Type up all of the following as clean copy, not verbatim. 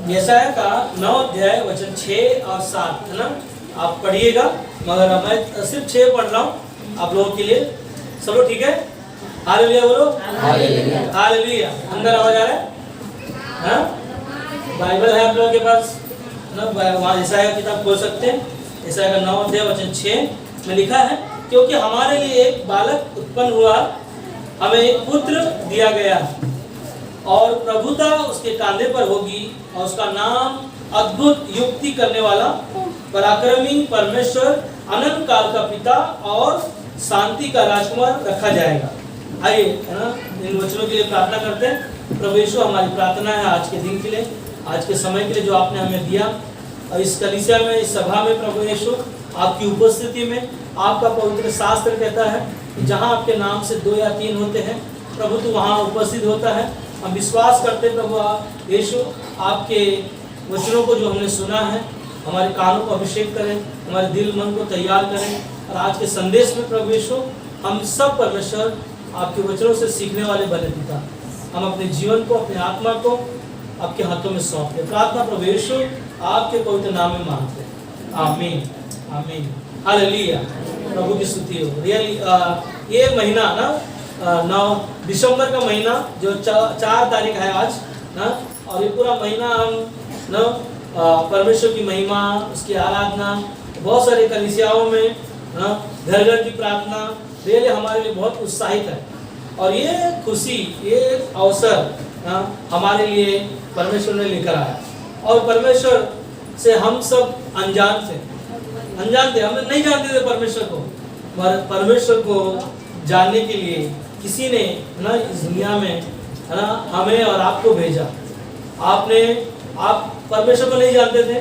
यशायाह का 9 अध्याय वचन 6 और 7 है ना, आप पढ़िएगा, मगर मैं सिर्फ 6 पढ़ रहा हूँ आप लोगों के लिए। चलो ठीक है, हालेलुया बोलो, हालेलुया। हालेलुया। अंदर आवाज आ रहा है? हाँ, बाइबल है आप लोगों के पास ना, वहाँ यशायाह की किताब खोल सकते हैं। यशायाह का 9 अध्याय वचन 6 में लिखा है, क्योंकि हमारे लिए एक बालक उत्पन्न हुआ, हमें एक पुत्र दिया गया और प्रभुता उसके कांधे पर होगी और उसका नाम अद्भुत युक्ति करने वाला, पराक्रमी परमेश्वर, अनंत काल का पिता और शांति का राजकुमार रखा जाएगा। आइए है ना, इन वचनों के लिए प्रार्थना करते हैं। प्रभु यीशु, हमारी प्रार्थना है आज के दिन के लिए, आज के समय के लिए जो आपने हमें दिया, और इस कलीसिया में, इस सभा में प्रभु यीशु आपकी उपस्थिति में, आपका पवित्र शास्त्र कहता है कि जहाँ आपके नाम से 2 या 3 होते हैं प्रभु तो वहाँ उपस्थित होता है। हम विश्वास करते हैं प्रभु यीशु, आपके वचनों को जो हमने सुना है, हमारे कानों को अभिषेक करें, हमारे दिल मन को तैयार करें, और आज के संदेश में प्रभु यीशु हम सब परमेश्वर आपके वचनों से सीखने वाले बने पिता, हम अपने जीवन को, अपने आत्मा को आपके हाथों में सौंपते। प्रार्थना प्रभु यीशु आपके पवित्र नाम में मांगते हैं, आमीन आमीन, हालेलुया। प्रभु की स्तुति हो। रियली ये महीना ना 9 दिसंबर का महीना जो 4 तारीख है आज ना, और ये पूरा महीना हम ना परमेश्वर की महिमा, उसकी आराधना, बहुत सारे कलीसियाओं में ना घर घर की प्रार्थना, रियली हमारे लिए बहुत उत्साहित है। और ये खुशी, ये अवसर हमारे लिए परमेश्वर ने लेकर आया, और परमेश्वर से हम सब अनजान थे, हम नहीं जानते थे परमेश्वर को, पर परमेश्वर को जानने के लिए किसी ने ना इस दुनिया में है ना हमें और आपको भेजा। आप परमेश्वर को नहीं जानते थे,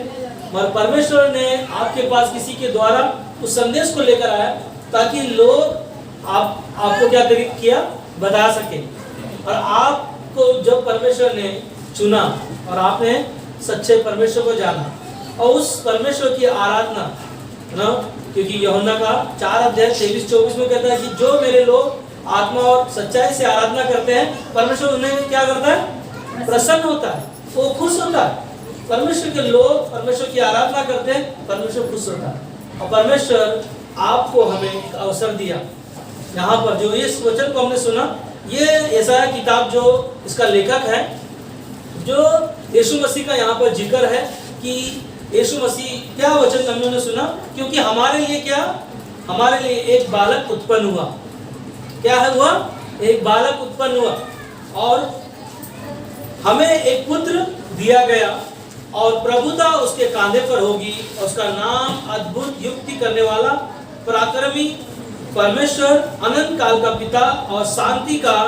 मगर परमेश्वर ने आपके पास किसी के द्वारा उस संदेश को लेकर आया, ताकि लोग आपको क्या किया बता सके। और आपको जब परमेश्वर ने चुना और आपने सच्चे परमेश्वर को जाना और उस परमेश्वर की आराधना ना, क्योंकि यूहन्ना का 4 अध्याय 23-24 में कहता है कि जो मेरे लोग आत्मा और सच्चाई से आराधना करते हैं, परमेश्वर उन्हें क्या करता है? प्रसन्न होता है, वो खुश होता है। परमेश्वर के लोग परमेश्वर की आराधना करते हैं, परमेश्वर खुश होता है। और परमेश्वर आपको हमें एक अवसर दिया, यहाँ पर जो इस वचन को हमने सुना, ये यशायाह किताब जो इसका लेखक है, जो यीशु मसीह का यहाँ पर जिक्र है कि यीशु मसीह क्या वचन हम लोगों ने सुना, क्योंकि हमारे लिए क्या, हमारे लिए एक बालक उत्पन्न हुआ। क्या है हुआ? एक बालक उत्पन्न हुआ, और हमें एक पुत्र दिया गया और प्रभुता उसके कांधे पर होगी, और उसका नाम अद्भुत युक्ति करने वाला, पराक्रमी परमेश्वर, अनंत काल का पिता और शांति का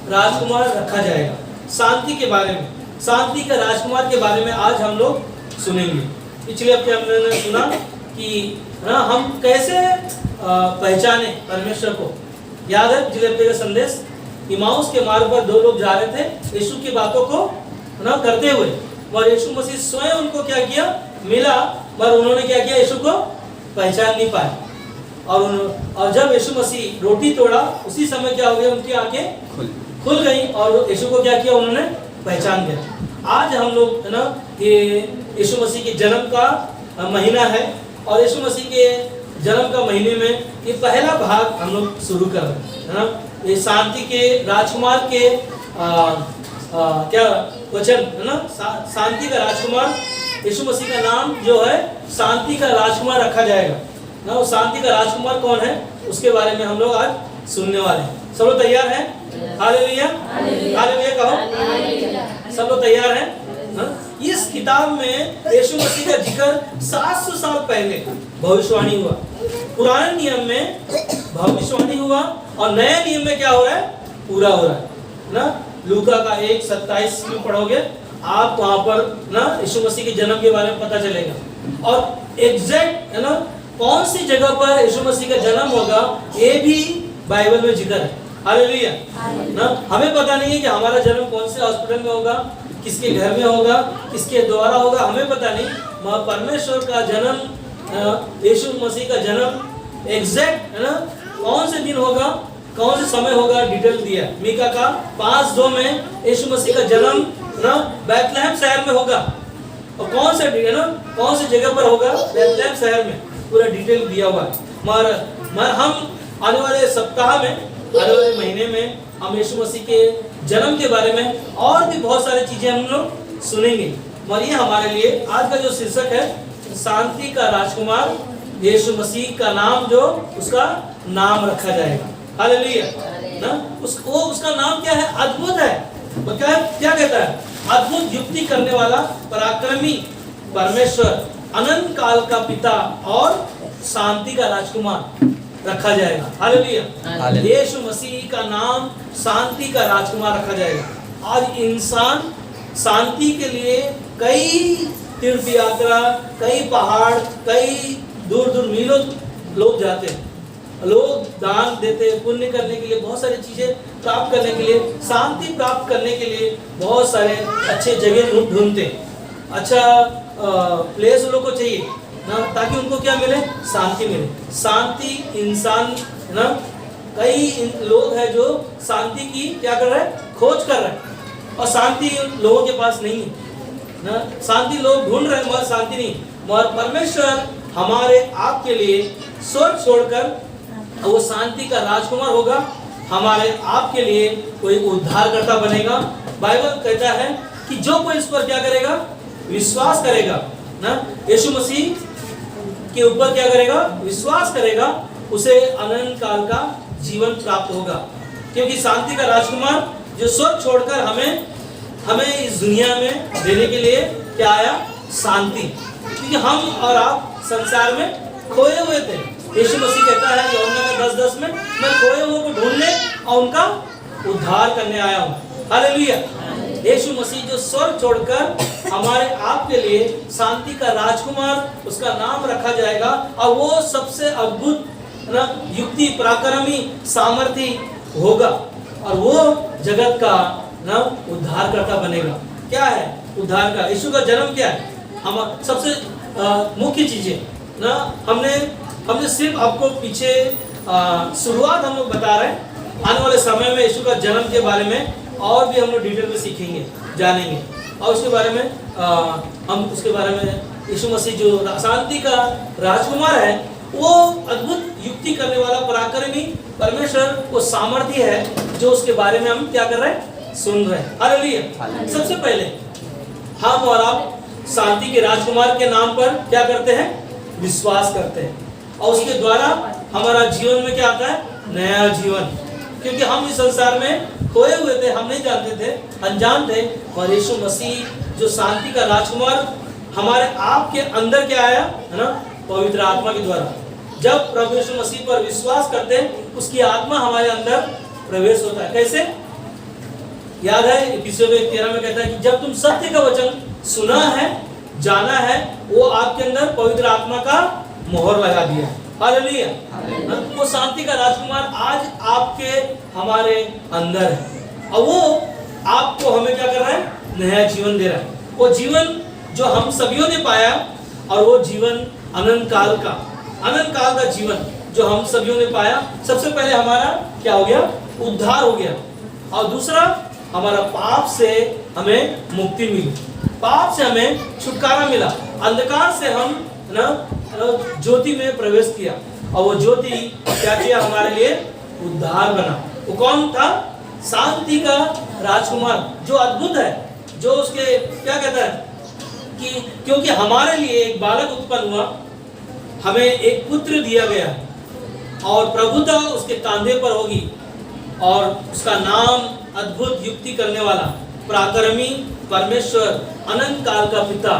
राजकुमार रखा जाएगा। शांति के बारे में, शांति के राजकुमार के बारे में आज हम लोग सुनेंगे। पिछले हफ्ते हमने सुना कि ना हम कैसे पहचाने परमेश्वर को। याद है पिछले हफ्ते का संदेश? इमाउस के मार्ग पर 2 लोग जा रहे थे यीशु की बातों को ना करते हुए, और यीशु मसीह स्वयं उनको क्या किया, मिला, पर उन्होंने क्या किया, यीशु को पहचान नहीं पाए। और जब यीशु मसीह रोटी तोड़ा, उसी समय क्या हो गया, उनकी आंखें खुल गई और यीशु को क्या किया, उन्होंने पहचान लिया। आज हम लोग है ना, ये यीशु मसीह के जन्म का महीना है, और यीशु मसीह के जन्म का महीने में ये पहला भाग हम लोग शुरू कर रहे हैं ना। ये शांति के राजकुमार के क्या वचन है ना, शांति का राजकुमार, यीशु मसीह का नाम जो है शांति का राजकुमार रखा जाएगा ना। वो शांति का राजकुमार कौन है, उसके बारे में हम लोग आज सुनने वाले हैं। सब लोग तैयार हैं? हालेलुया, हालेलुया कहो। सब लोग तैयार हैं? इस किताब में यीशु मसीह का जिक्र 700 साल पहले भविष्यवाणी हुआ। पुराने नियम में भविष्यवाणी हुआ, और नए नियम में क्या हो रहा है, पूरा हो रहा है ना। लूका का 1:27 में पढ़ोगे आप, वहां पर ना यीशु मसीह के जन्म के बारे में पता चलेगा, और एग्जैक्ट है ना कौन सी जगह पर यीशु मसीह का जन्म होगा, ये भी बाइबल में जिक्र है। हालेलुया ना। हमें पता नहीं है कि हमारा जन्म कौन से हॉस्पिटल में होगा, किसके घर में होगा, किसके द्वारा होगा, हमें पता नहीं। मगर परमेश्वर का जन्म, यीशु मसीह का जन्म एग्जैक्ट है ना कौन से दिन होगा, कौन से समय होगा, डिटेल दिया। मीका का 5:2 में यीशु मसीह का जन्म ना बैतलहम शहर में होगा। और कौन से कौन सी जगह पर होगा, बेथलेहम शहर में, पूरा डिटेल दिया हुआ है। मगर हम आने वाले सप्ताह में, आने वाले महीने में हम यीशु मसीह के जन्म के बारे में और भी बहुत सारी चीजें हम लोग सुनेंगे। और ये हमारे लिए आज का जो शीर्षक है, शांति का राजकुमार यीशु मसीह का नाम, जो उसका नाम रखा जाएगा। हालेलुया ना, उसका नाम क्या है? अद्भुत है। क्या कहता है? अद्भुत युक्ति करने वाला, पराक्रमी परमेश्वर, अनंत काल का पिता और शांति का राजकुमार रखा जाएगा। हालेलुया। यीशु मसीह का नाम शांति का राजकुमार रखा जाएगा। आज इंसान शांति के लिए कई तीर्थ यात्रा, कई पहाड़, कई दूर दूर मीलों लोग जाते हैं, लोग दान देते हैं, पुण्य करने के लिए, बहुत सारी चीजें प्राप्त करने के लिए, शांति प्राप्त करने के लिए बहुत सारे अच्छे जगह ढूंढते हैं। अच्छा प्लेस लोगों को चाहिए ना, ताकि उनको क्या मिले? शांति मिले। शांति इंसान ना, कई लोग हैं जो शांति की क्या कर रहे हैं? खोज कर रहे हैं, और शांति लोगों के पास नहीं है ना। शांति लोग ढूंढ रहे हैं मगर शांति नहीं। मगर परमेश्वर हमारे आपके लिए स्वर्ग छोड़कर वो शांति का राजकुमार होगा, हमारे आपके लिए कोई उद्धारकर्ता बनेगा। बाइबल कहता है कि जो कोई इस पर क्या करेगा? विश्वास करेगा ना, यीशु मसीह के ऊपर क्या करेगा? विश्वास करेगा, उसे अनंत काल का जीवन प्राप्त होगा। क्योंकि शांति का राजकुमार जो स्वर्ग छोड़कर हमें इस दुनिया में देने के लिए क्या आया? शांति। क्योंकि हम और आप संसार में खोए हुए थे। यीशु मसीह कहता है यूहन्ना का 10:10 में, मैं खोए हुए को ढूंढने और उनका उद्धार करने आया हूँ। हालेलुया। यीशु मसीह जो स्वर्ग छोड़कर हमारे आपके लिए शांति का राजकुमार, उसका नाम रखा जाएगा, और वो सबसे अद्भुत युक्ति, पराक्रमी, सामर्थी होगा, और वो जगत का ना उद्धारकर्ता बनेगा। क्या है उद्धार का? यीशु का जन्म क्या है? हम सबसे मुख्य चीजें ना, हमने सिर्फ आपको पीछे शुरुआत हम लोग बता रहे हैं। आने वाले समय में यीशु का जन्म के बारे में और भी हम लोग डिटेल में सीखेंगे, जानेंगे, और उसके बारे में हम उसके बारे में यीशु मसीह जो शांति का राजकुमार है, वो अद्भुत युक्ति करने वाला पराक्रमी परमेश्वर, वो सामर्थ्य है, जो उसके बारे में हम क्या कर रहे हैं? सुन रहे हैं। हालेलुया। सबसे पहले हम और आप शांति के राजकुमार के नाम पर क्या करते हैं? विश्वास करते हैं, और उसके द्वारा हमारा जीवन में क्या आता है? नया जीवन। क्योंकि हम इस संसार में खोए हुए थे, हम नहीं जानते थे, अनजान थे, और यीशु मसीह जो शांति का राजकुमार हमारे आपके अंदर क्या आया है ना, पवित्र आत्मा के द्वारा। जब प्रभु यीशु मसीह पर विश्वास करते हैं, उसकी आत्मा हमारे अंदर प्रवेश होता है। कैसे? याद है इफिसियों 1:13 में कहता है कि जब तुम सत्य का वचन सुना है, जाना है, वो आपके अंदर पवित्र आत्मा का मोहर लगा दिया। हालेलुया। वो शांति का राजकुमार आज आपके हमारे अंदर है, और वो आपको हमें क्या कर रहा है? नया जीवन दे रहा है। वो जीवन जो हम सभियों ने पाया, और वो जीवन अनंत काल का जीवन जो हम सभियों ने पाया। सबसे पहले हमारा क्या हो गया? उद्धार हो गया, और दूसरा हमारा पाप से हमें मुक्ति मिली, पाप से हमें छुटकारा मिला, अंधकार से हम ना ज्योति में प्रवेश किया, और वो ज्योति क्या किया? हमारे लिए उद्धार बना। वो कौन था? शांति का राजकुमार, जो अद्भुत है, जो उसके क्या कहता है कि क्योंकि हमारे लिए एक बालक उत्पन्न हुआ, हमें एक पुत्र दिया गया, और प्रभुता उसके कांधे पर होगी, और उसका नाम अद्भुत युक्ति करने वाला, पराक्रमी परमेश्वर, अनंत काल का पिता,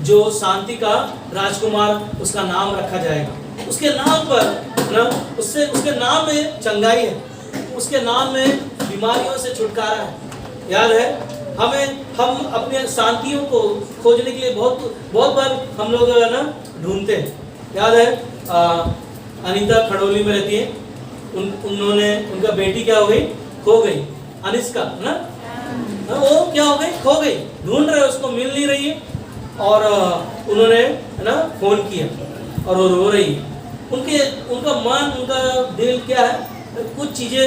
जो शांति का राजकुमार, उसका नाम रखा जाएगा। उसके नाम पर ना, उसके नाम में चंगाई है, उसके नाम में बीमारियों से छुटकारा है। याद है हम अपने शांतियों को खोजने के लिए बहुत बार हम लोग ना ढूंढते हैं। याद है अनीता खड़ोली में रहती है, उन्होंने उनका बेटी क्या हो गई? खो गई, अनिष्का ना, वो क्या हो गई? खो गई, ढूंढ रहे, उसको मिल नहीं रही है, और उन्होंने ना फोन किया, और वो रो रही है। उनका मन, उनका दिल क्या है? कुछ चीजें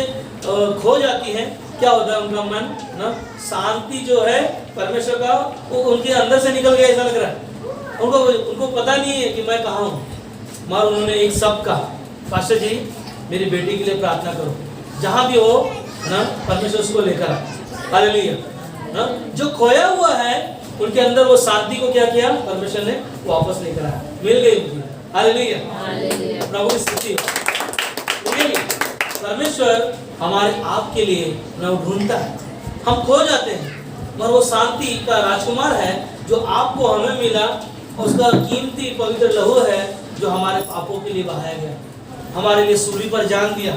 खो जाती हैं, क्या होता है उनका मन ना, शांति जो है परमेश्वर का वो उनके अंदर से निकल गया ऐसा लग रहा है। उनको पता नहीं है कि मैं कहाँ हूँ, मगर उन्होंने एक शब्द कहा, पास्टर जी मेरी बेटी के लिए प्रार्थना करो, जहाँ भी हो ना परमेश्वर उसको लेकर आए। हालेलुया ना, जो खोया हुआ है उनके अंदर वो शांति को क्या किया, परमेश्वर ने वापस लेकर आया, मिल गई उनकी। हालेलुया, प्रभु की स्तुति हो। परमेश्वर हमारे आपके लिए न ढूंढता है, हम खो जाते हैं, मगर वो शांति का राजकुमार है जो आपको हमें मिला, उसका कीमती पवित्र लहू है जो हमारे पापों के लिए बहाया गया, हमारे लिए सूली पर जान दिया,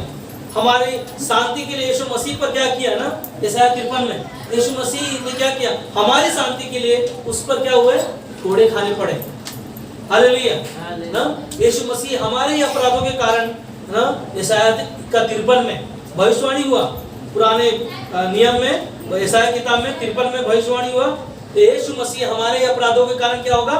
हमारी शांति के लिए यीशु मसीह पर क्या किया ना, यशायाह 53 में यीशु मसीह ने क्या किया, हमारी शांति के लिए उस पर क्या हुए, कोड़े खाने पड़े। हालेलुया ना, यीशु मसीह हमारे ही अपराधों के कारण ना, यशायाह का 53 में भविष्यवाणी हुआ, पुराने नियम में यशायाह किताब में 53 में भविष्यवाणी हुआ, तो यीशु मसीह हमारे ही अपराधों के कारण क्या होगा,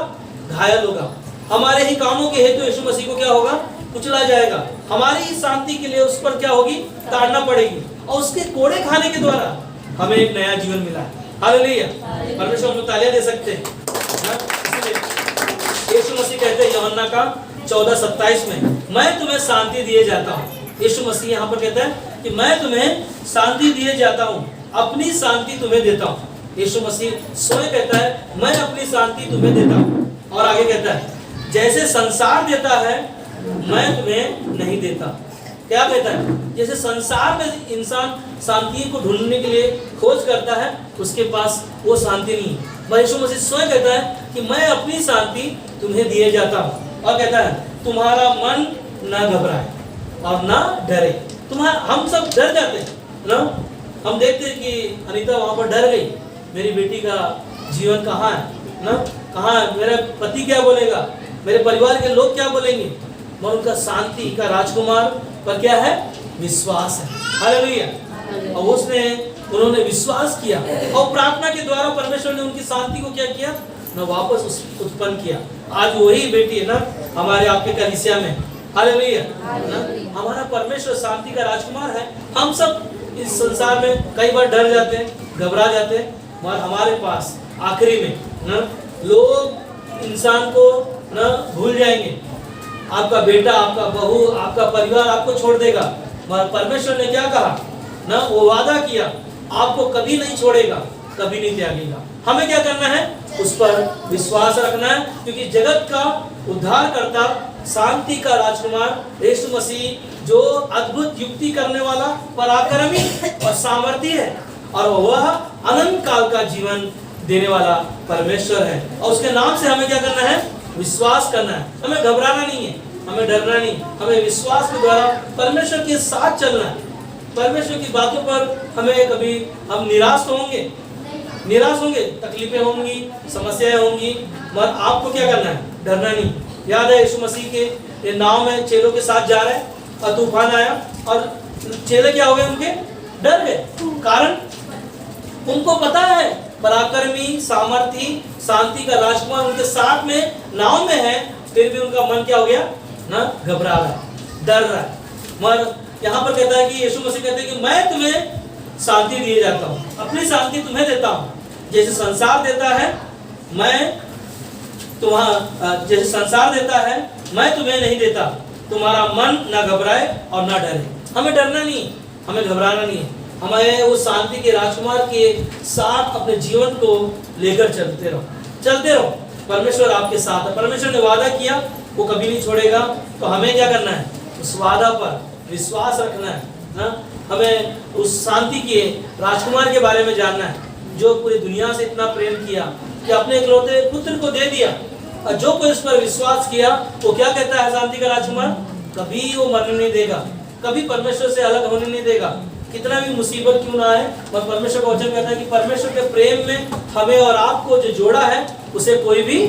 घायल होगा, हमारे ही कामों के हेतु यीशु मसीह को क्या होगा, कुचला जाएगा, हमारी ही शांति के लिए उस पर क्या होगी, ताड़ना पड़ेगी, और उसके कोड़े खाने के द्वारा हमें एक नया जीवन मिला। हालेलुया, परमेश्वर को तालियां दे सकते हैं। यीशु मसीह कहते हैं यूहन्ना का 14:27 में, मैं तुम्हें शांति दिए जाता हूँ। यीशु मसीह यहाँ पर कहता है कि मैं तुम्हें शांति दिए जाता हूँ, अपनी शांति तुम्हें देता हूँ। यीशु मसीह स्वयं कहता है मैं अपनी शांति तुम्हें देता हूँ, और आगे कहता है जैसे संसार देता है मैं तुम्हें नहीं देता। क्या कहता है, जैसे संसार में इंसान शांति को ढूंढने के लिए खोज करता है, उसके पास वो शांति नहीं है। यीशु मसीह स्वयं कहता है कि मैं अपनी शांति तुम्हें दिए जाता हूँ, और कहता है तुम्हारा मन ना घबराए और ना डरे। तुम्हारा, हम सब डर जाते हैं ना, हम देखते हैं कि अनीता वहाँ पर डर गई, मेरी बेटी का जीवन कहाँ है ना, कहाँ है, मेरा पति क्या बोलेगा, मेरे परिवार के लोग क्या बोलेंगे, मगर उनका शांति का राजकुमार पर क्या है, विश्वास है। हालेलुया, और उन्होंने विश्वास किया, और प्रार्थना के द्वारा परमेश्वर ने उनकी शांति को क्या किया ना, वापस उत्पन्न किया। आज वही बेटी है ना हमारे आपके कलीसिया में। हालेलुया ना, हमारा परमेश्वर शांति का राजकुमार है। हम सब इस संसार में कई बार डर जाते हैं, घबरा जाते हैं, मगर हमारे पास आखिरी में ना लोग इंसान को ना भूल जाएंगे, आपका बेटा, आपका बहू, आपका परिवार आपको छोड़ देगा, मगर परमेश्वर ने क्या कहा ना, वो वादा किया आपको कभी नहीं छोड़ेगा, कभी नहीं त्यागेगा। हमें क्या करना है, उस पर विश्वास रखना है, क्योंकि जगत का उद्धारकर्ता, शांति का राजकुमार यीशु मसीह जो अद्भुत युक्ति करने वाला, पराक्रमी और सामर्थी है, और वह अनंत काल का जीवन देने वाला परमेश्वर है। और उसके नाम से हमें क्या करना है, विश्वास करना है। हमें घबराना नहीं है, हमें डरना नहीं, हमें विश्वास के द्वारा परमेश्वर के साथ चलना है। परमेश्वर की बातों पर हमें कभी हम निराश होंगे, तकलीफें होंगी, समस्याएं होंगी, मगर आपको क्या करना है, डरना नहीं। याद है यीशु मसीह के ये नाव में चेलों के साथ जा रहे हैं और तूफान आया, और चेले क्या हो गए, उनके डर गए, कारण उनको पता है पराक्रमी, सामर्थी, शांति का राजकुमार उनके साथ में नाव में है, फिर भी उनका मन क्या हो गया ना, घबरा रहा है, डर रहा है। मगर यहाँ पर कहता है कि यीशु मसीह कहते हैं कि मैं तुम्हें शांति दिए जाता हूँ, अपनी शांति तुम्हें देता हूँ, जैसे संसार देता है जैसे संसार देता है मैं तुम्हें नहीं देता। तुम्हारा मन ना घबराए और ना डरे। हमें डरना नहीं, हमें घबराना नहीं है, हमें उस शांति के राजकुमार के साथ अपने जीवन को लेकर चलते रहो। परमेश्वर आपके साथ है, परमेश्वर ने वादा किया वो कभी नहीं छोड़ेगा। तो हमें क्या करना है, उस वादा पर विश्वास रखना है ना, हमें उस शांति के राजकुमार के बारे में जानना है जो पूरी दुनिया से इतना प्रेम किया कि अपने इकलौते पुत्र को दे दिया, और जो कोई इस पर विश्वास किया वो क्या कहता है, शांति का राजकुमार कभी वो मरने नहीं देगा, कभी परमेश्वर से अलग होने नहीं देगा, कितना भी मुसीबत क्यों ना आए। और परमेश्वर का वचन कहता है कि परमेश्वर के प्रेम में हमें और आपको जो जोड़ा है उसे कोई भी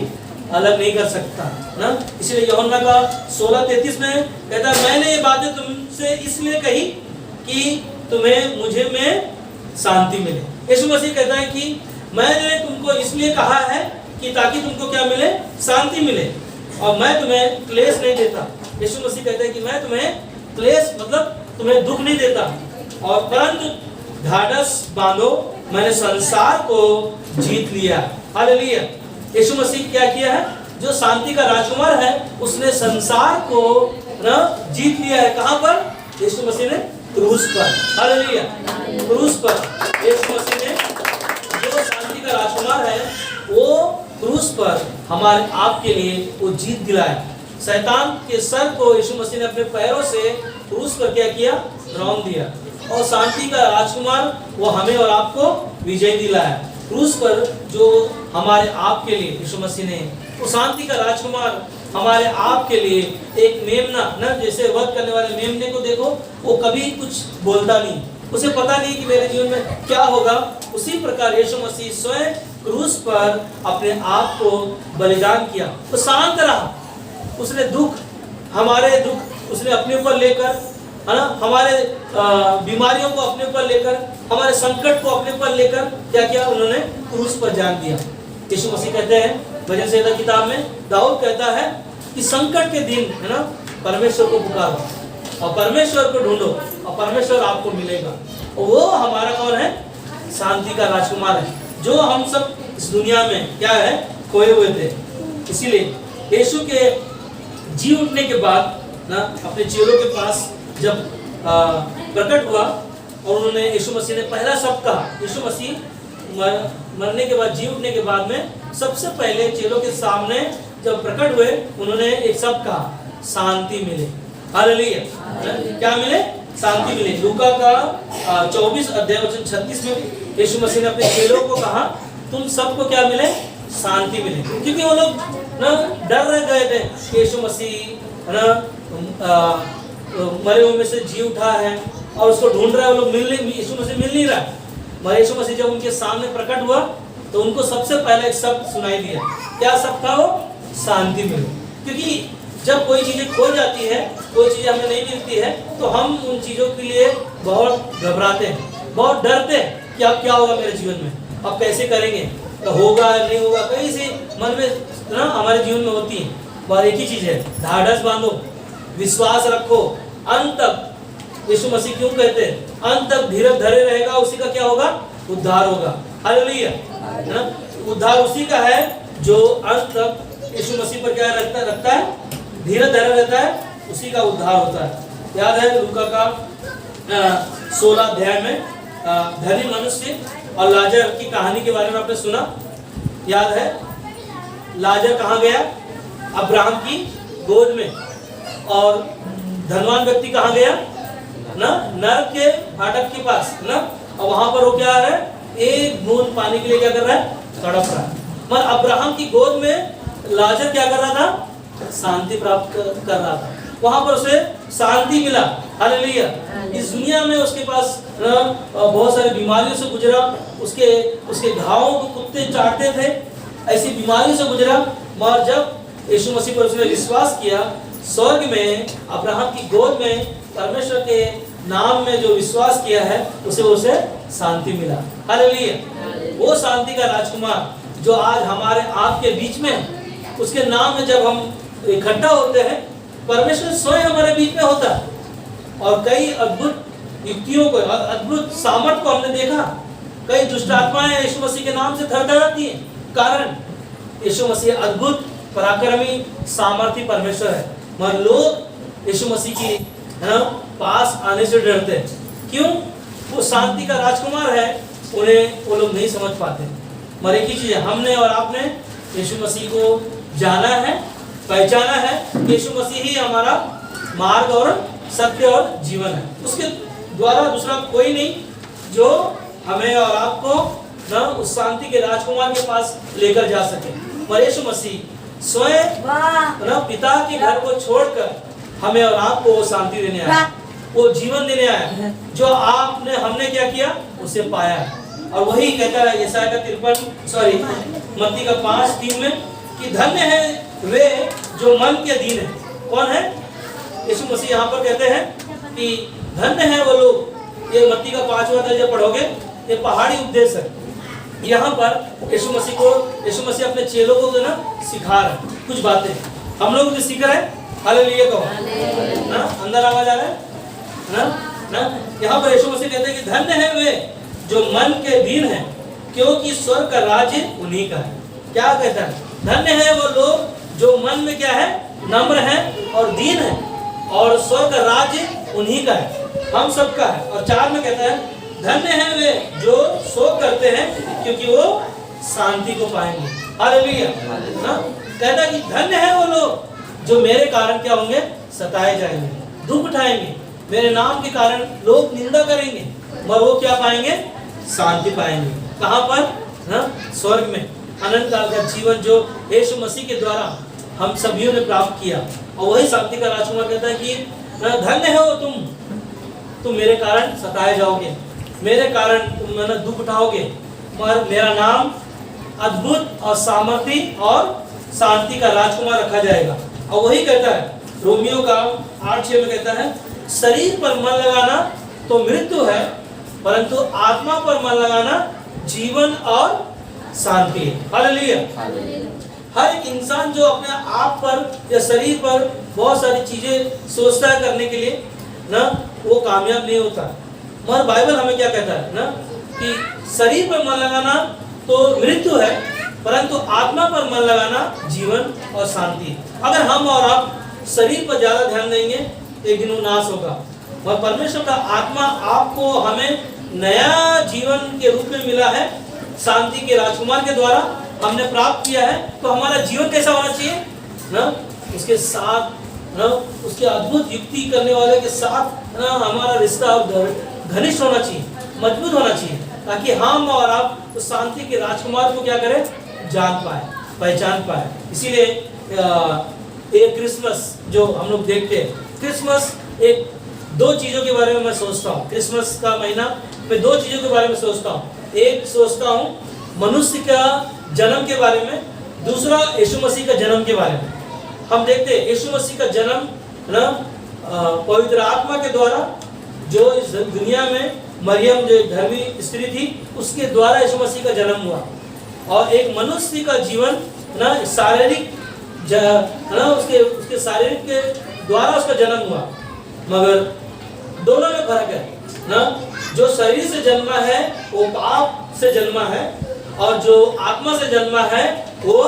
अलग नहीं कर सकता ना। इसलिए यूहन्ना का 16:33 में कहता है मैंने ये बातें तुमसे इसलिए कही कि तुम्हें मुझे में शांति मिले। यीशु मसीह कहता है कि मैंने तुमको इसलिए कहा है कि ताकि तुमको क्या मिले, शांति मिले, और मैं तुम्हें क्लेश नहीं देता। यीशु मसीह कहता है कि मैं तुम्हें क्लेश मतलब तुम्हें दुख नहीं देता, और परंतु ढाढ़स बांधो, मैंने संसार को जीत लिया। हालेलुया। यीशु मसीह क्या किया है? जो शांति का राजकुमार है, उसने संसार को ना जीत लिया है। कहां पर? यीशु मसीह ने क्रूस पर। हालेलुया। क्रूस पर यीशु मसीह ने, जो शांति का राजकुमार है, वो क्रूस पर हमारे आपके लिए वो जीत दिलाया। शैतान के सर को यीशु मसीह ने अपने पैरों से क्रूस पर क्या किया? रौंद दिया। और शांति का राजकुमार वो हमें और आपको विजय दिलाया। क्रूस पर जो हमारे आपके लिए यीशु मसीह ने, वो शांति का राजकुमार हमारे आपके लिए एक मेमना ना, जैसे वध करने वाले मेमने को देखो, वो कभी कुछ बोलता नहीं, उसे पता नहीं कि मेरे जीवन में क्या होगा। उसी प्रकार यीशु मसीह स्वयं क्रूस पर अपने आप को बलिदान किया। वो शांत रहा, उसने दुख, हमारे दुख उसने अपने ऊपर लेकर, है ना, हमारे बीमारियों को अपने ऊपर लेकर, हमारे संकट को अपने ऊपर लेकर क्या किया? उन्होंने क्रूस पर जान दिया। यीशु मसीह कहते हैं भजन संहिता किताब में, दाऊद कहता है कि संकट के दिन, है ना, परमेश्वर को पुकारो और परमेश्वर को ढूंढो और परमेश्वर आपको मिलेगा। और वो हमारा कौन है? शांति का राजकुमार है, जो हम सब इस दुनिया में क्या है? खोए हुए थे। इसीलिए यीशु के जी उठने के बाद ना, अपने चेलों के पास जब प्रकट हुआ और उन्होंने, यीशु मसीह ने पहला शब्द कहा। यीशु मसीह मरने के बाद, जी उठने के बाद में सबसे पहले चेलों के सामने जब प्रकट हुए, उन्होंने एक शब्द कहा, शांति मिले। हालेलुया। क्या मिले? शांति मिले। लूका का 24 अध्याय वचन 36 में यीशु मसीह ने अपने चेलों को कहा, तुम सबको क्या मिले? शांति मिले। क्योंकि वो लोग ना डर रह गए थे कि यीशु मसीह ना मरे हुए में से जी उठा है और उसको ढूंढ रहा है, वो लोग यीशु मसीह मिल नहीं रहा। मगर यीशु मसीह जब उनके सामने प्रकट हुआ तो उनको सबसे पहले एक शब्द सुनाई दिया। क्या शब्द था वो? शांति मिले। क्योंकि जब कोई चीजें खो जाती है, कोई चीजें हमें नहीं मिलती है, तो हम उन चीजों के लिए बहुत घबराते हैं, बहुत डरते हैं कि अब क्या होगा मेरे जीवन में, अब कैसे करेंगे, तो होगा नहीं होगा, कई से मन में ना हमारे जीवन में होती है। और एक ही चीज है, ढाढ़स बांधो, विश्वास रखो, अंत तक। यीशु मसीह क्यों कहते हैं? अंत तक धीरज धरे रहेगा, उसी का क्या होगा? उद्धार होगा। हालेलुया। है ना? उद्धार उसी का है जो अंत तक यीशु मसीह पर क्या रखता है? धीरज धरे रहता है, उसी का उद्धार होता है। याद है लूका का 16 अध्याय में धनी मनुष्य और लाजर की कहानी के बारे में आपने सुना? याद है? लाजर कहाँ गया? अब्राहम की गोद में। और धनवान व्यक्ति कहाँ गया? ना, नरक के फाटक के पास ना, और वहां पर वो क्या है? एक बूंद पानी के लिए क्या कर रहा है? तड़प रहा है। मगर अब्राहम की गोद में लाजर क्या कर रहा था? शांति प्राप्त कर रहा था। वहां पर उसे शांति मिला। हालेलुया। इस दुनिया में उसके पास बहुत सारी बीमारियों से गुजरा, उसके घावों को कुत्ते चाटते थे, ऐसी बीमारियों से गुजरा। मगर जब यीशु मसीह पर उसने विश्वास किया, स्वर्ग में अब्राहम की गोद में परमेश्वर के नाम में जो विश्वास किया है, उसे शांति मिला। हालेलुया। वो शांति का राजकुमार जो आज हमारे आपके बीच में है, उसके नाम में जब हम इकट्ठा होते हैं, परमेश्वर स्वयं हमारे बीच में होता है। और कई अद्भुत युक्तियों को, अद्भुत सामर्थ को हमने देखा। कई दुष्ट आत्माएं यीशु मसीह के नाम से थरथराती हैं। कारण यीशु मसीह अद्भुत पराक्रमी सामर्थी परमेश्वर है, मगर लोग यीशु मसीह की पास आने से डरते हैं। क्यों? वो शांति का राजकुमार है, उन्हें वो लोग नहीं समझ पाते। मगर एक ही चीज है, हमने और आपने यीशु मसीह को जाना है, पहचाना है। यीशु मसीह ही हमारा मार्ग और सत्य और जीवन है। उसके द्वारा दूसरा कोई नहीं जो हमें और आपको ना उस शांति के राजकुमार के पास लेकर जा सके। पर यीशु मसीह स्वयं ना पिता के घर को छोड़कर हमें और आपको वो शांति देने आया, वो जीवन देने आया जो हमने क्या किया? उसे पाया। और वही कहता है यशायाह का मत्ती का 5:3 में कि धन्य है वे जो मन के अधीन है। कौन है? यीशु मसीह यहाँ पर कहते हैं कि धन्य है वो लोग। ये मत्ती का 5वां अध्याय जब पढ़ोगे, ये पहाड़ी उपदेश है। यहाँ पर यीशु मसीह अपने चेलों को ना सिखा रहे हैं कुछ बातें। हम लोग भी सीख रहे हैं। हालेलुया कहो ना, अंदर आवाज आ रहा है ना। ना। यहाँ पर यीशु मसीह कहते हैं कि धन्य है वे जो मन के दीन है, क्योंकि स्वर्ग का राज्य उन्हीं का है। क्या कहता है? धन्य है वो लोग जो मन में क्या है, नम्र है और दीन है, और स्वर्ग का राज्य उन्हीं का है, हम सबका है। और 4 में कहता है धन्य है वे जो शोक करते हैं, क्योंकि वो शांति को पाएंगे। हालेलुया ना। कहता है कि धन्य है वो लोग जो मेरे कारण क्या होंगे, सताए जाएंगे, दुख उठाएंगे, मेरे नाम के कारण लोग निंदा करेंगे, मगर वो क्या पाएंगे, शांति पाएंगे। कहाँ पर? ना, स्वर्ग में, अनंत काल का जीवन जो यीशु मसीह के द्वारा हम सभी ने प्राप्त किया। और वही शांति का राजकुमार कहता है कि धन्य हो तुम मेरे कारण सताए जाओगे, मेरे कारण तुम ना दुख उठाओगे, मगर मेरा नाम अद्भुत और सामर्थी और शांति का राजकुमार रखा जाएगा। और वही कहता है रोमियो का 8:6 में कहता है शरीर पर मन लगाना तो मृत्यु है, परंतु आत्मा पर मन लगाना जीवन और शांति है। हालेलुया। हर एक इंसान जो अपने आप पर या शरीर पर बहुत सारी चीजें सोचता है करने के लिए ना, वो कामयाब नहीं होता। मगर बाइबल हमें क्या कहता है ना, कि शरीर पर मन लगाना तो मृत्यु है, परंतु आत्मा पर मन लगाना जीवन और शांति। अगर हम और आप शरीर पर ज्यादा ध्यान देंगे एक दिन वो नाश होगा। और परमेश्वर का आत्मा आपको हमें नया जीवन के रूप में मिला है, शांति के राजकुमार के द्वारा हमने प्राप्त किया है। तो हमारा जीवन कैसा होना चाहिए ना, उसके साथ ना, उसके अद्भुत युक्ति करने वाले के साथ ना हमारा रिश्ता घनिष्ठ होना चाहिए, मजबूत होना चाहिए, ताकि हम और आप उस शांति के राजकुमार को क्या करें, जान पाए, पहचान पाए। इसीलिए ये क्रिसमस जो हम लोग देखते हैं, क्रिसमस एक 2 चीज़ों के बारे में मैं सोचता हूँ। क्रिसमस का महीना मैं 2 चीज़ों के बारे में सोचता हूँ। एक सोचता हूँ मनुष्य का जन्म के बारे में, दूसरा यीशु मसीह का जन्म के बारे में। हम देखते हैं यीशु मसीह का जन्म ना पवित्र आत्मा के द्वारा, जो इस दुनिया में मरियम जो धर्मी स्त्री थी उसके द्वारा यीशु मसीह का जन्म हुआ। और एक मनुष्य का जीवन ना शारीरिक ना उसके शारीरिक के द्वारा उसका जन्म हुआ, मगर दोनों में फर्क है ना। जो शरीर से जन्मा है वो पाप से जन्मा है, और जो आत्मा से जन्मा है वो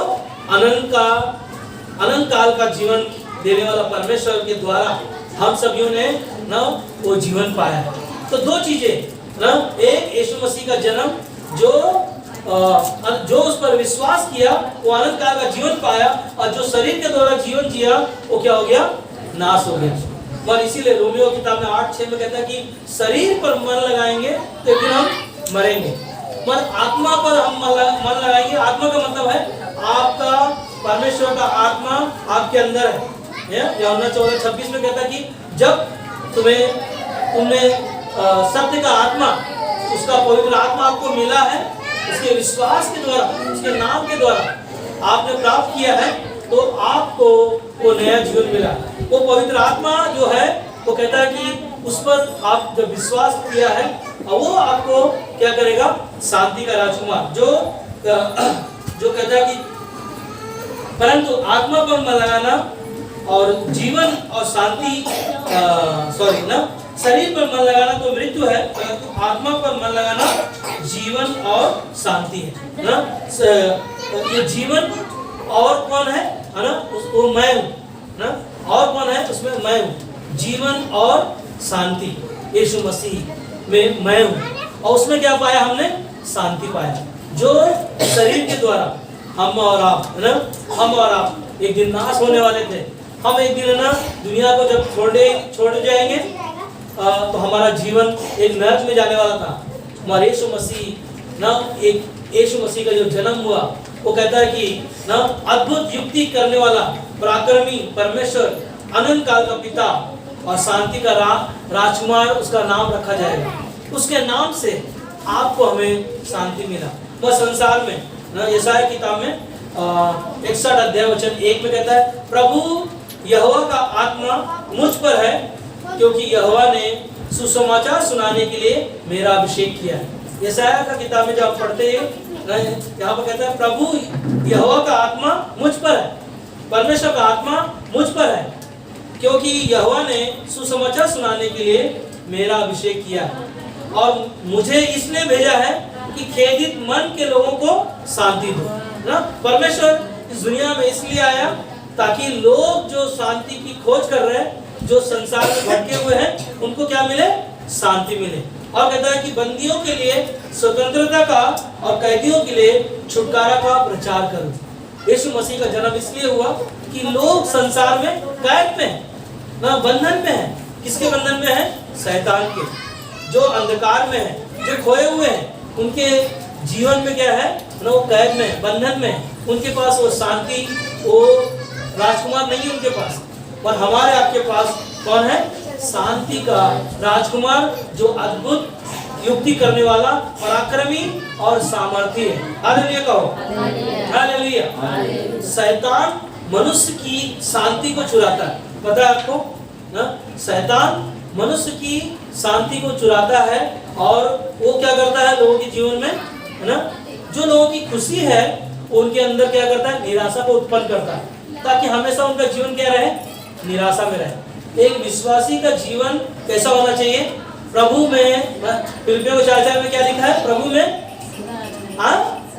अनंत काल का जीवन देने वाला परमेश्वर के द्वारा हम सभी ने ना वो जीवन पाया है। तो 2 चीजें ना, एक यीशु मसीह का जन्म, जो उस पर विश्वास किया वो अनंत काल का जीवन पाया, और जो शरीर के द्वारा जीवन जिया वो क्या हो गया, नाश हो गया। और इसीलिए रोमियो किताब में 8:6 में कहता है कि शरीर पर मन लगाएंगे तो फिर हम मरेंगे, मगर आत्मा पर हम मन लगाएंगे। आत्मा का मतलब है आपका परमेश्वर का आत्मा आपके अंदर है। यूहन्ना 14:26 में कहता है कि जब तुमने सत्य का आत्मा, उसका पवित्र आत्मा आपको मिला है, उसके विश्वास के द्वारा, उसके नाम के द्वारा आपने प्राप्त किया है, तो आपको वो नया जीवन मिला। वो पवित्र आत्मा जो है वो कहता है कि उस पर आप जब विश्वास किया है, और वो आपको क्या करेगा, शांति का राजकुमार, जो कहता है कि परंतु आत्मा पर मन लगाना और जीवन और शांति, शरीर पर मन लगाना तो मृत्यु है, परंतु आत्मा पर मन लगाना जीवन और शांति है ना। ये जीवन और कौन है ना, वो मैं हूँ ना, और कौन है उसमें, मैं हूँ। जीवन और शांति यीशु मसीह में मैं हूँ, और उसमें क्या पाया हमने, शांति पाया, जो शरीर के द्वारा हम और आप ना, हम और आप एक दिन नाश होने वाले थे। हम एक दिन ना दुनिया को जब छोड़ जाएंगे तो हमारा जीवन एक नरक में जाने वाला था। हमारे यीशु मसीह ना, एक यीशु मसीह का जो जन्म हुआ, वो कहता है कि ना अद्भुत युक्ति करने वाला पराक्रमी परमेश्वर, अनंत काल का पिता और शांति का राजकुमार उसका नाम रखा जाएगा। उसके नाम से आपको हमें शांति मिला। वह संसार में ना, यशायाह किताब में 61:1 में कहता है प्रभु यहोवा का आत्मा मुझ पर है, क्योंकि यहोवा ने सुसमाचार सुनाने के लिए मेरा अभिषेक किया है। यशायाह का किताब में जब आप पढ़ते हैं, यहाँ पर कहता है प्रभु यहोवा का आत्मा मुझ पर है, परमेश्वर का आत्मा मुझ पर है, क्योंकि यहोवा ने सुसमाचार सुनाने के लिए मेरा अभिषेक किया और मुझे इसलिए भेजा है कि खेदित मन के लोगों को शांति दो ना। परमेश्वर इस दुनिया में इसलिए आया ताकि लोग जो शांति की खोज कर रहे हैं, जो संसार में भटके हुए हैं, उनको क्या मिले? शांति मिले। और कहता है कि बंदियों के लिए स्वतंत्रता का और कैदियों के लिए छुटकारा का प्रचार करो। यीशु मसीह का जन्म इसलिए हुआ कि लोग संसार में कैद में हैं ना, बंधन में हैं। किसके बंधन में है? शैतान के। जो अंधकार में है, जो खोए हुए हैं, उनके जीवन में क्या है ना, वो कैद में, बंधन में। उनके पास वो शांति, वो राजकुमार नहीं है उनके पास। पर हमारे आपके पास कौन है? शांति का राजकुमार, जो अद्भुत युक्ति करने वाला, पराक्रमी और सामर्थी है। हालेलुया कहो, हालेलुया। शैतान मनुष्य की शांति को चुराता है, पता है आपको ना? शैतान मनुष्य की शांति को चुराता है और वो क्या करता है लोगों के जीवन में, है ना? जो लोगों की खुशी है उनके अंदर क्या करता है? निराशा को उत्पन्न करता है, ताकि हमेशा उनका जीवन क्या रहे? निराशा में रहे। एक विश्वासी का जीवन कैसा होना चाहिए? प्रभु में। फिलिपियों 4:4 में क्या लिखा है? प्रभु में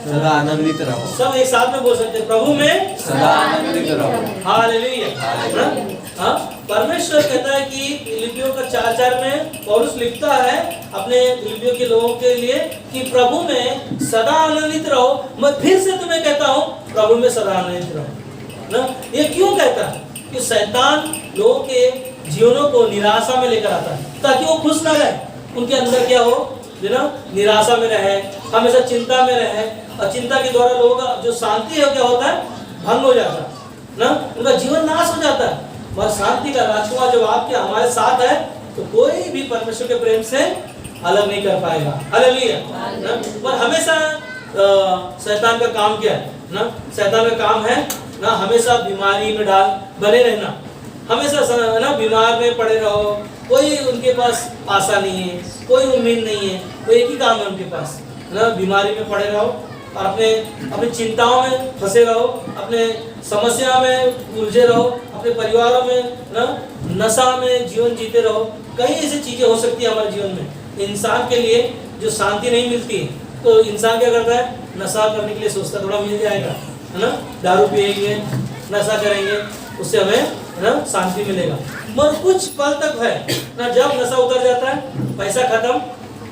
सदा आनंदित रहो। सब एक साथ में बोल सकते हैं, प्रभु में सदा आनंदित रहो। हालेलुया। परमेश्वर कहता है कि फिलिपियों का 4:4 में पौलुस लिखता है अपने फिलिपियों के लोगों के लिए कि प्रभु में सदा आनंदित रहो। मैं फिर से तुम्हें कहता हूँ, प्रभु में सदा आनंदित रहो ना। ये क्यों कहता है? कि शैतान लोगों के जीवनों को निराशा में लेकर आता है ताकि वो खुश ना रहे। उनके अंदर क्या हो ना, निराशा में रहे, हमेशा चिंता में रहे। और चिंता के द्वारा लोगों का जो शांति है क्या होता है? भंग हो जाता है ना, उनका जीवन नाश हो जाता है। और शांति का राजकुमार जब आपके हमारे साथ है तो कोई भी परमेश्वर के प्रेम से अलग नहीं कर पाएगा। हालेलुया। पर हमेशा शैतान का काम क्या है ना? शैतान का काम है ना हमेशा बीमारी में बने रहना, हमेशा ना बीमार में पड़े रहो। कोई उनके पास आशा नहीं है, कोई उम्मीद नहीं है। वो एक ही काम है उनके पास ना, बीमारी में पड़े रहो और अपने चिंताओं में फंसे रहो, अपने समस्या में उलझे रहो, अपने परिवारों में ना नशा में जीवन जीते रहो। कई ऐसी चीजें हो सकती है हमारे जीवन में। इंसान के लिए जो शांति नहीं मिलती है तो इंसान क्या करता है? नशा करने के लिए सोचता है, थोड़ा मिल जाएगा, है ना? दारू पिएंगे, नशा करेंगे, उससे हमें ना शांति मिलेगा। मगर कुछ पल तक है ना, जब नशा उतर जाता है, पैसा खत्म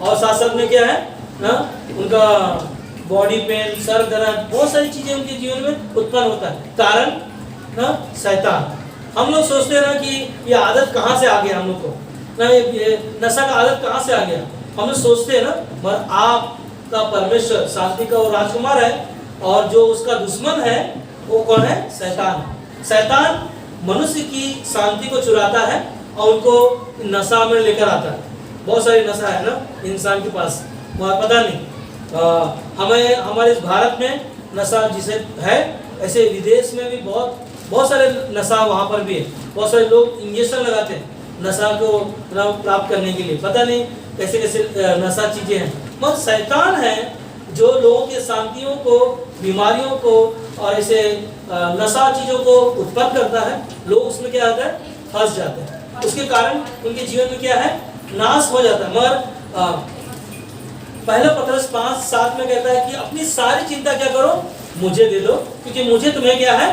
और साथ साथ में क्या है ना, उनका बॉडी पेन, सर दर्द, बहुत सारी चीजें उनके जीवन में उत्पन्न होता है। कारण ना शैतान। हम लोग सोचते हैं ना कि ये आदत कहाँ से आ गया हम लोग को ना, ये नशा का आदत कहाँ से आ गया हम लोग सोचते हैं ना। मगर आपका परमेश्वर शांति का वो राजकुमार है और जो उसका दुश्मन है वो कौन है? शैतान। शैतान मनुष्य की शांति को चुराता है और उनको नशा में लेकर आता है। बहुत सारी नशा है ना इंसान के पास, मगर पता नहीं। हमें हमारे इस भारत में नशा जिसे है, ऐसे विदेश में भी बहुत सारे नशा वहाँ पर भी है। बहुत सारे लोग इंजेक्शन लगाते हैं नशा को प्राप्त करने के लिए। पता नहीं कैसे कैसे नशा चीजें हैं। मगर शैतान है जो लोगों के शांतियों को, बीमारियों को और ऐसे नशा चीजों को उत्पन्न करता है। लोग उसमें क्या होता है? फंस जाते हैं। उसके कारण उनके जीवन में क्या है? नाश हो जाता है। मगर पहला पत्रस 5:7 में कहता है कि अपनी सारी चिंता क्या करो? मुझे दे दो, क्योंकि मुझे तुम्हें क्या है?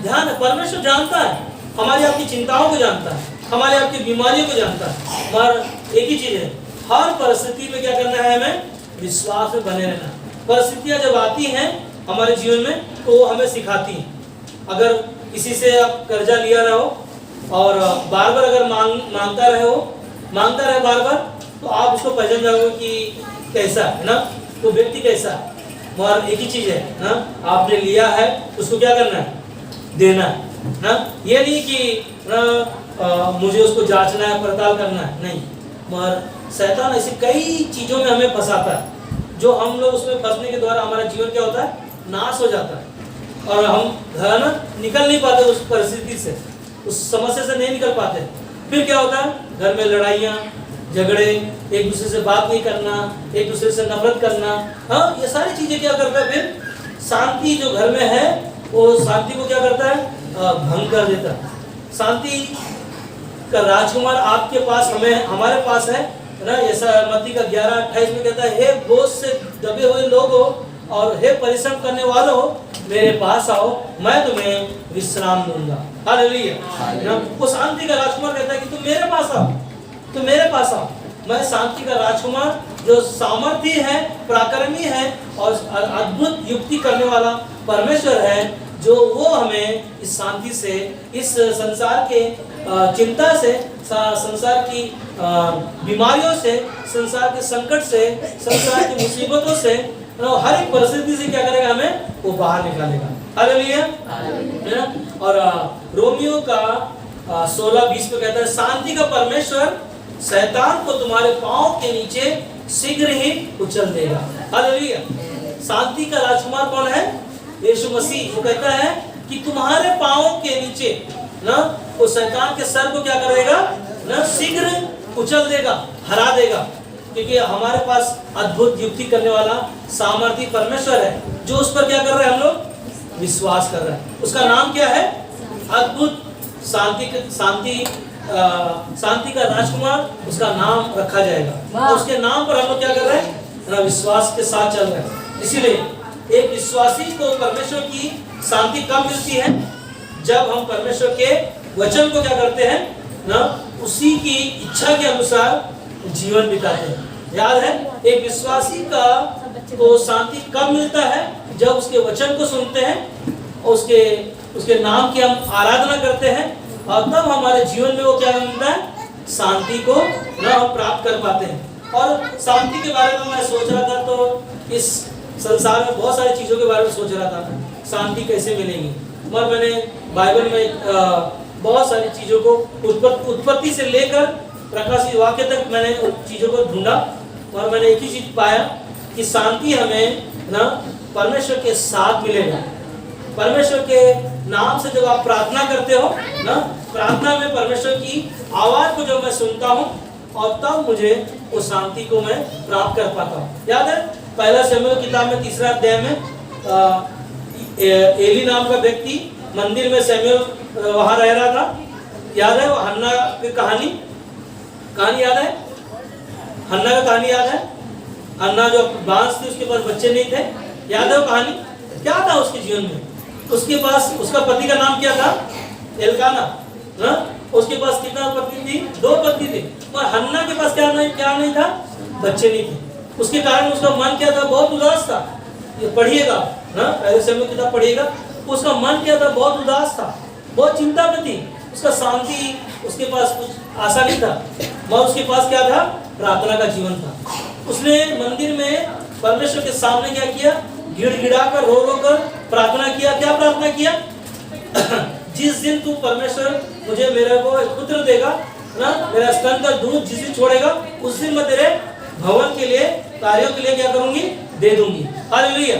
ध्यान है। परमेश्वर जानता है, हमारी आपकी चिंताओं को जानता है, हमारे आपकी बीमारियों को जानता है। मगर एक ही चीज है, हर परिस्थिति में क्या करना है? हमें विश्वास में बने रहना। परिस्थितियां जब आती हैं हमारे जीवन में तो वो हमें सिखाती हैं। अगर किसी से आप कर्जा लिया रहो और बार बार अगर मांगता रहे बार बार, तो आप उसको पहचान जाओगे कि कैसा है ना, वो व्यक्ति कैसा है। मगर एक ही चीज है ना, आपने लिया है उसको क्या करना है? देना है ना। ये नहीं कि ना मुझे उसको जांचना है, पड़ताल करना है, नहीं। मगर शैतान ऐसी कई चीजों में हमें फंसाता है जो हम लोग उसमें फंसने के द्वारा हमारा जीवन क्या होता है? नाश हो जाता है और हम घर ना निकल नहीं पाते उस परिस्थिति से, उस समस्या से नहीं निकल पाते। फिर क्या होता है? घर में लड़ाइयाँ, झगड़े, एक दूसरे से बात नहीं करना, एक दूसरे से नफरत करना। हाँ, ये सारी चीजें क्या करता है? फिर शांति जो घर में है वो शांति को क्या करता है? भंग कर देता है। शांति का राजकुमार आपके पास हमारे पास है ना। ऐसा मत्ती का 11:28 में कहता है, हे बोझ से दबे हुए लोगों और हे परिश्रम करने वालों, मेरे पास आओ, मैं तुम्हें विश्राम दूंगा। हालेलुया। वो शांति का राजकुमार कहता है कि तुम मेरे पास आओ, तुम मेरे पास आओ। मैं शांति का राजकुमार जो सामर्थी है, पराक्रमी है और अद्भुत युक्ति करने वाला परमेश्वर है, जो वो हमें इस शांति से, इस संसार के चिंता से, संसार की बीमारियों से, संसार के संकट से, संसार की मुसीबतों से, हर एक परिस्थिति से क्या करेगा, हमें वो बाहर निकालेगा। हालेलुया। और रोमियो का 16:20 पे कहता है, शांति का परमेश्वर शैतान को तुम्हारे पांव के नीचे शीघ्र ही कुचल देगा। हालेलुया। शांति का राजकुमार कौन है? यीशु मसीह। वो कहता है कि तुम्हारे पांव के नीचे ना वो शैतान के सर को क्या कर देगा ना, शीघ्र कुचल देगा, हरा देगा, क्योंकि हमारे पास अद्भुत युक्ति करने वाला सामर्थी परमेश्वर है, जो उस पर क्या कर रहे हैं, हम लोग विश्वास कर रहे हैं। उसका नाम क्या है? अद्भुत शांति का राजकुमार, उसका नाम रखा जाएगा। और उसके नाम पर हम लोग क्या कर रहे हैं ना, विश्वास के साथ चल रहे हैं। इसीलिए एक विश्वासी को परमेश्वर की शांति कब मिलती है? जब हम परमेश्वर के वचन को क्या करते हैं ना, उसी की इच्छा के अनुसार जीवन बिताते हैं। याद है, एक विश्वासी का को शांति कब मिलता है? जब उसके वचन को सुनते हैं, उसके नाम की हम आराधना करते हैं, और तब हमारे जीवन में वो क्या मिलता है, शांति को ना हम प्राप्त कर पाते हैं। और शांति के बारे में मैं सोच रहा था, तो इस संसार में बहुत सारी चीज़ों के बारे में सोच रहा था, शांति कैसे मिलेगी। मगर मैंने बाइबल में बहुत सारी चीज़ों को उत्पत्ति से लेकर प्रकाशित वाक्य तक मैंने उन चीज़ों को ढूंढा, और मैंने एक ही चीज़ पाया कि शांति हमें ना परमेश्वर के साथ मिलेगा। परमेश्वर के नाम से जब आप प्रार्थना करते हो ना, प्रार्थना में परमेश्वर की आवाज़ को जब मैं सुनता हूँ, और तब मुझे उस शांति को मैं प्राप्त कर पाता हूँ। याद है, पहला शमूएल किताब में 3 अध्याय में एली नाम का व्यक्ति मंदिर में शमूएल वहाँ रह रहा था। याद है वो हन्ना की कहानी याद है? हन्ना का कहानी याद है? हन्ना जो बांस थी, उसके पास बच्चे नहीं थे। याद है वो कहानी? क्या था उसके जीवन में? उसके पास, उसका पति का नाम क्या था? एलकाना ना। उसके पास कितना पत्नी थी? 2 पत्नी थी। और हन्ना के पास क्या नहीं था? बच्चे नहीं थे। उसके कारण उसका मन क्या था? बहुत उदास था। ये पढ़िएगा ना, पहले शमूएल किताब पढ़िएगा। उसका मन क्या था? बहुत उदास था, बहुत चिंता में थी। उसका शांति, उसके पास कुछ आशा नहीं था, मगर उसके पास क्या था? प्रार्थना का जीवन था। उसने मंदिर में परमेश्वर के सामने क्या किया? गिड़गिड़ा कर, रो रो कर प्रार्थना किया। क्या प्रार्थना किया? जिस दिन तू परमेश्वर मुझे, मेरे को एक पुत्र देगा ना, मेरा स्तन का दूध जिस दिन छोड़ेगा, उस दिन मैं तेरे भवन के लिए, कार्यों के लिए क्या करूंगी? दे दूंगी। हालेलुया।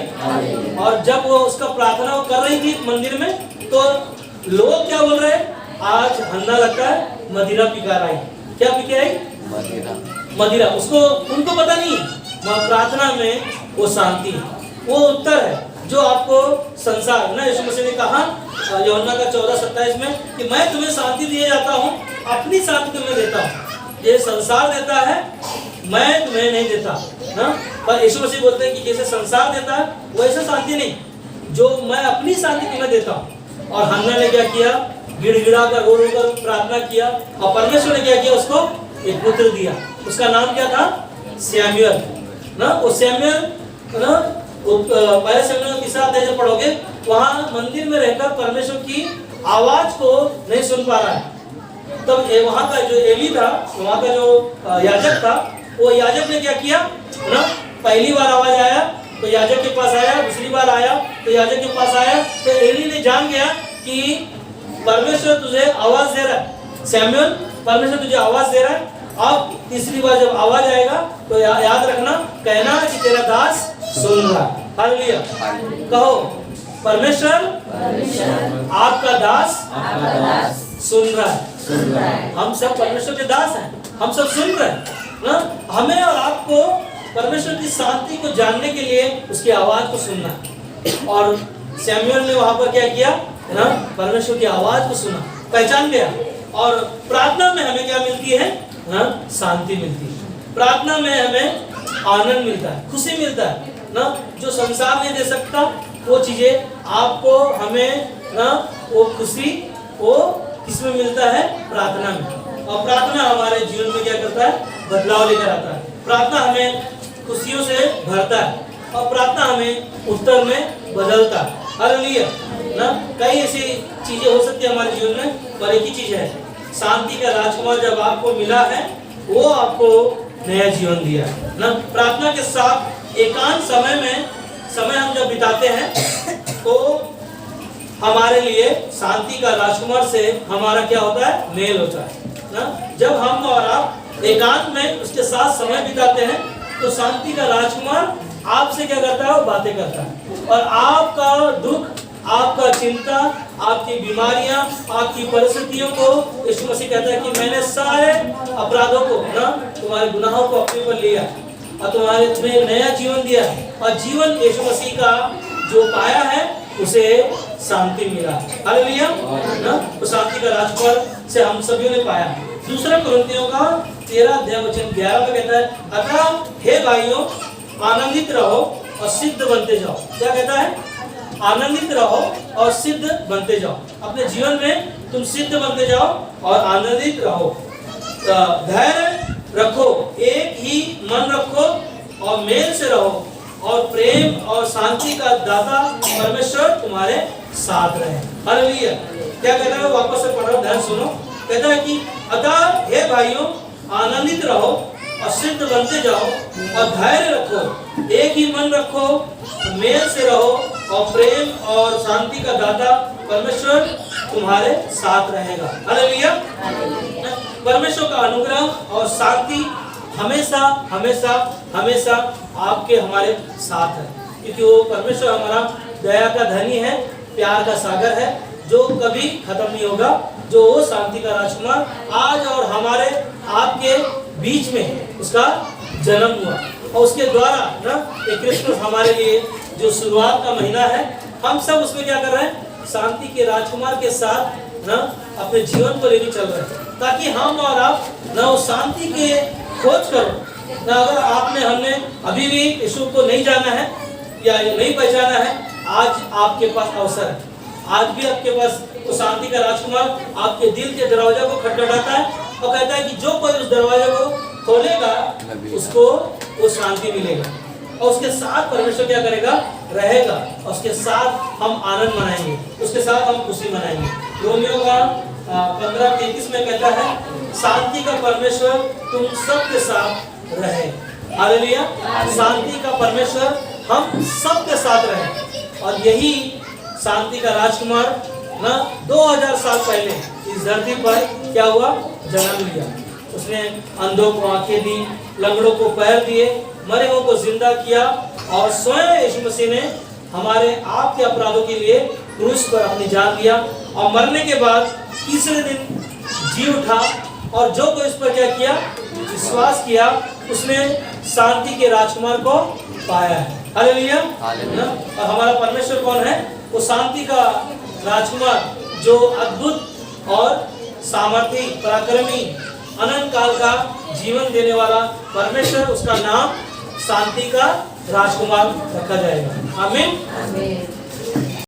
और जब वो उसका प्रार्थना वो कर रही थी मंदिर में, तो लोग क्या बोल रहे हैं? आज हन्ना लगता है मदिरा पीकर आई। क्या पी के आई? मदिरा। उनको पता नहीं, मगर प्रार्थना में वो शांति, वो उत्तर है जो आपको संसार ना, यीशु मसीह ने कहा यूहन्ना का 14:27 में कि मैं तुम्हें शांति दिए जाता हूँ, अपनी शांति तुम्हें देता हूँ। ये संसार देता है, मैं तुम्हें नहीं देता ना। पर यीशु मसीह बोलते हैं कि जैसे संसार देता है वैसे शांति नहीं, जो मैं अपनी शांति तुम्हें देता हूँ। और हन्ना ने क्या किया? गिड़गिड़ा कर, रो रो कर प्रार्थना किया, और परमेश्वर ने क्या किया? उसको एक पुत्र दिया। उसका नाम क्या था? शमूएल ना। वो शमूएल ना, पहले शमूएल 3 अध्याय जब पढ़ोगे, वहाँ मंदिर में रहकर परमेश्वर की आवाज को नहीं सुन पा रहा है। तब वहाँ का जो एली था, वहाँ का जो याजक था, वो याजक ने क्या किया ना, पहली बार आवाज आया तो याजक के पास आया, दूसरी बार आया तो याजक के पास आया, तो एली ने जान गया कि परमेश्वर तुझे आवाज दे रहा है। शमूएल, परमेश्वर तुझे आवाज दे रहा है। अब तीसरी बार जब आवाज आएगा तो याद रखना, कहना कि तेरा दास सुन रहा है। हालेलुया। कहो, परमेश्वर आपका दास सुन रहा है। हम सब परमेश्वर के दास हैं, हम सब सुन रहे हैं ना। हमें और आपको परमेश्वर की शांति को जानने के लिए उसकी आवाज को सुनना है। और शमूएल ने वहां पर क्या किया ना, परमेश्वर की आवाज को सुना, पहचान गया और प्रार्थना में हमें क्या मिलती है? ना शांति मिलती है। प्रार्थना में हमें आनंद मिलता है, खुशी मिलता है ना, जो संसार नहीं दे सकता वो चीजें आपको हमें ना, वो खुशी वो किसमें मिलता है? प्रार्थना में। और प्रार्थना हमारे जीवन में क्या करता है? बदलाव लेकर आता है। प्रार्थना हमें खुशियों से भरता है और प्रार्थना हमें उत्तर में बदलता है। हालेलुया ना। कई ऐसी चीजें हो सकती है हमारे जीवन में, पर एक ही चीज है, शांति का राजकुमार जब आपको मिला है वो आपको नया जीवन दिया है ना। प्रार्थना के साथ एकांत समय हम जब बिताते हैं तो हमारे लिए शांति का राजकुमार से हमारा क्या होता है? मेल होता है ना। जब हम और आप एकांत में उसके साथ समय बिताते हैं तो शांति का राजकुमार आपसे क्या करता है? वो बातें करता है और आपका दुख, आपका चिंता, आपकी बीमारियां, आपकी परिस्थितियों को यीशु मसीह कहता है कि मैंने सारे अपराधों को ना, तुम्हारे गुनाहों को अपने पर लिया और तुम्हें नया जीवन दिया और जीवन यीशु मसीह का जो पाया है उसे शांति मिला। हालेलुया ना। तो शांति का राजकुमार से हम सभी ने पाया। दूसरा कुरिन्थियों का 13 अध्याय वचन 11 में कहता है, अतः हे भाइयों आनंदित रहो और सिद्ध बनते जाओ। क्या कहता है? आनंदित रहो और सिद्ध बनते जाओ। अपने जीवन में तुम सिद्ध बनते जाओ और आनंदित रहो। धैर्य रखो, एक ही मन रखो और मेल से रहो और प्रेम और शांति का दाता परमेश्वर तुम्हारे साथ रहे। हालेलुया। क्या कहता है? वापस से पढ़ो, ध्यान सुनो। कहता है कि अतः हे भाइयों आनंदित रहो और सिद्ध बनते जाओ और धैर्य रखो, एक ही मन रखो, मेल से रहो और प्रेम और शांति का दाता परमेश्वर तुम्हारे साथ रहेगा। हालेलुया। परमेश्वर का अनुग्रह और शांति हमेशा हमेशा हमेशा आपके हमारे साथ है, क्योंकि वो परमेश्वर हमारा दया का धनी है, प्यार का सागर है, जो कभी खत्म नहीं होगा। जो वो शांति का राजकुमार आज और हमारे आपके बीच में उसका जन्म हुआ और उसके द्वारा ना एक क्रिसमस हमारे लिए जो शुरुआत का महीना है, हम सब उसमें क्या कर रहे हैं? शांति के राजकुमार के साथ ना अपने जीवन को लेकर चल रहे हैं, ताकि हम और आप ना उस शांति के खोज करो ना। अगर आपने हमने अभी भी यीशु को नहीं जाना है या नहीं पहचाना है, आज आपके पास अवसर है। आज भी आपके पास वो शांति का राजकुमार आपके दिल के दरवाजा को खटखटाता है और कहता है कि जो कोई उस दरवाजे को खोलेगा उसको वो शांति मिलेगा और उसके साथ परमेश्वर क्या करेगा? रहेगा और उसके साथ हम आनंद मनाएंगे, उसके साथ हम खुशी मनाएंगे। रोमियो का 15:33 में कहता है, शांति का परमेश्वर तुम सबके साथ रहे। हालेलुया। शांति का परमेश्वर हम सबके साथ रहे और यही शांति का राजकुमार ना 2000 साल पहले इस धरती पर क्या हुआ? जन्म लिया। उसने अंधों को आंखें दी, लंगड़ों को पैर दिए, मरे हुओं को जिंदा किया और स्वयं यीशु मसीह ने हमारे आपके अपराधों के लिए क्रूस पर अपनी जान दिया और मरने के बाद तीसरे दिन जी उठा और जो कोई इस पर क्या किया? विश्वास किया, उसने शांति के राजकुमार को पाया है। हालेलुया। और हमारा परमेश्वर कौन है? वो शांति का राजकुमार जो अद्भुत और सामर्थी, पराक्रमी, अनंत काल का जीवन देने वाला परमेश्वर, उसका नाम शांति का राजकुमार रखा जाएगा। आमीन।